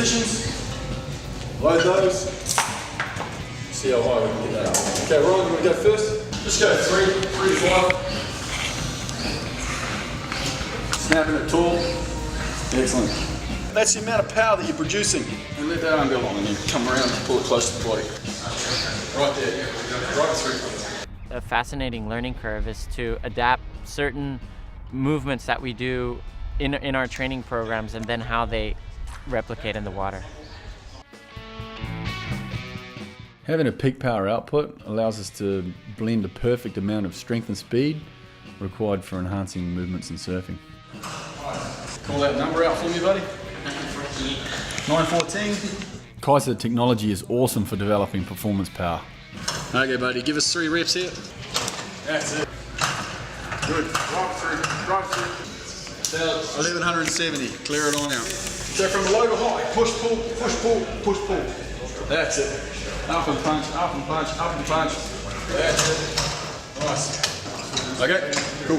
repetitions. Load those. See how high we can get that up. Okay, Ryan, you want to go first? Let's go 3 to 5. Snapping it tall. Excellent. That's the amount of power that you're producing. And let that arm go long and then come around and pull it close to the body. Right there. Right through. A fascinating learning curve is to adapt certain movements that we do in our training programs and then how they replicate in the water. Having a peak power output allows us to blend a perfect amount of strength and speed required for enhancing movements in surfing. Call that number out for me, buddy. 914. Kaiser technology is awesome for developing performance power. Okay, buddy, give us 3 reps here. That's it. Good. Right through. 1170. Clear it on out. So from low to high, push, pull, push, pull, push, pull. That's it. Up and punch, up and punch, up and punch. That's it. Nice. Okay, cool.